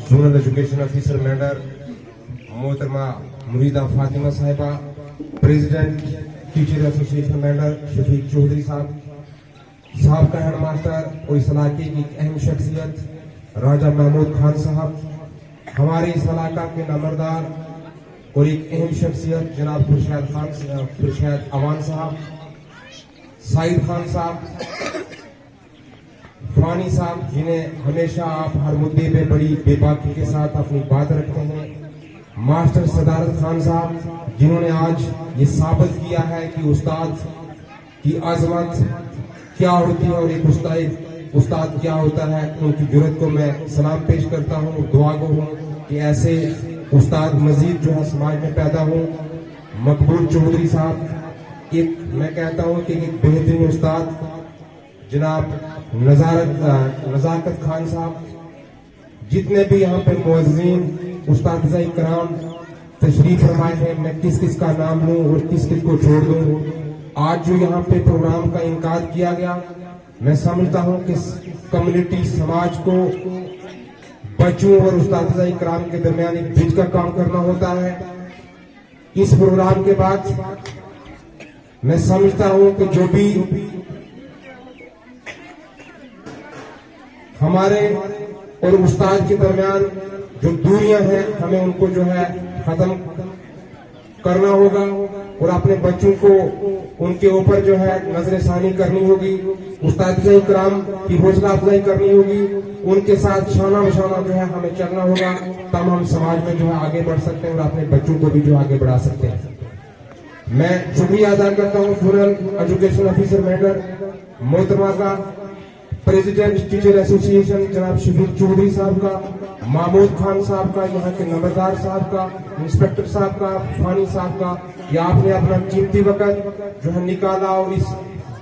Zonal education officer میڈر محترمہ مریدہ فاطمہ صاحبہ، president teacher ایسوسی ایشن میڈر شفیق چودھری صاحب، سابقہ ہیڈ ماسٹر اور اس علاقے کی ایک اہم شخصیت راجہ محمود خان صاحب، ہمارے اس علاقہ کے نمبردار اور ایک اہم شخصیت جناب خورشید اوان صاحب، سعید خان صاحب، فانی صاحب جنہیں ہمیشہ آپ ہر مدعے پہ بڑی بے باکی کے ساتھ اپنی بات رکھتے ہیں، ماسٹر صدارت خان صاحب جنہوں نے آج یہ ثابت کیا ہے کہ استاد کی عظمت کیا ہوتی ہے اور ایک استاد کیا ہوتا ہے، ان کی جرات کو میں سلام پیش کرتا ہوں، دعا گو ہوں کہ ایسے استاد مزید جو ہے سماج میں پیدا ہوں۔ مقبول چودھری صاحب میں کہتا ہوں کہ ایک بہترین استاد، جناب نزاکت خان صاحب، جتنے بھی یہاں پہ معززین اساتذہ کرام تشریف فرمائے ہیں، میں کس کس کا نام لوں اور کس کس کو چھوڑ دوں۔ آج جو یہاں پہ پروگرام کا انعقاد کیا گیا، میں سمجھتا ہوں کہ کمیونٹی سماج کو بچوں اور اساتذہ کرام کے درمیان ایک برج کا کام کرنا ہوتا ہے۔ اس پروگرام کے بعد میں سمجھتا ہوں کہ جو بھی ہمارے اور استاد کے درمیان جو دوریاں ہیں، ہمیں ان کو جو ہے ختم کرنا ہوگا اور اپنے بچوں کو ان کے اوپر جو ہے نظر ثانی کرنی ہوگی، اساتذہ کرام کی حوصلہ افزائی کرنی ہوگی، ان کے ساتھ شانہ بشانہ جو ہے ہمیں چلنا ہوگا، تب ہم سماج میں جو ہے آگے بڑھ سکتے ہیں اور اپنے بچوں کو بھی جو آگے بڑھا سکتے ہیں۔ میں شکریہ ادا کرتا ہوں زونل ایجوکیشن آفیسر میڈر محترمہ کا، پریزیڈنٹ ٹیچر ایسوسی ایشن جناب شفیق چودھری صاحب کا، محمود خان صاحب کا، یہاں کے نمبردار صاحب کا، انسپیکٹر صاحب کا، فانی صاحب کا، یہ آپ نے اپنا قیمتی وقت جو ہے نکالا اور اس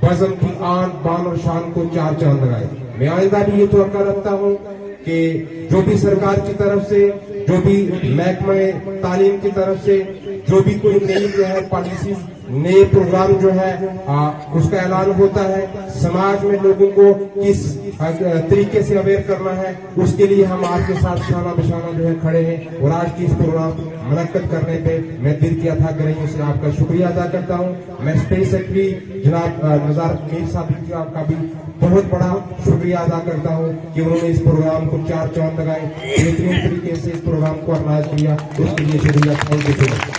بزم کی آن بان اور شان کو چار چاند لگائے۔ میں آئندہ بھی یہ توقع رکھتا ہوں کہ جو بھی سرکار کی طرف سے، جو بھی محکمہ تعلیم کی طرف سے جو بھی کوئی نئی جو ہے پالیسیز، نئے پروگرام جو ہے اس کا اعلان ہوتا ہے، سماج میں لوگوں کو کس طریقے سے اویئر کرنا ہے، اس کے لیے ہم آپ کے ساتھ شانہ بشانہ جو ہے کھڑے ہیں۔ اور آج کی اس پروگرام منعقد کرنے پہ میں دل کی اتھا گہرائیوں سے آپ کا شکریہ ادا کرتا ہوں۔ میں اسٹیٹ سیکرٹری جناب نزار میر صاحب کا بھی بہت بڑا شکریہ ادا کرتا ہوں کہ انہوں نے اس پروگرام کو چار چاند لگائے، بہترین طریقے سے اس پروگرام کو آغاز کیا، اس کے لیے شکریہ۔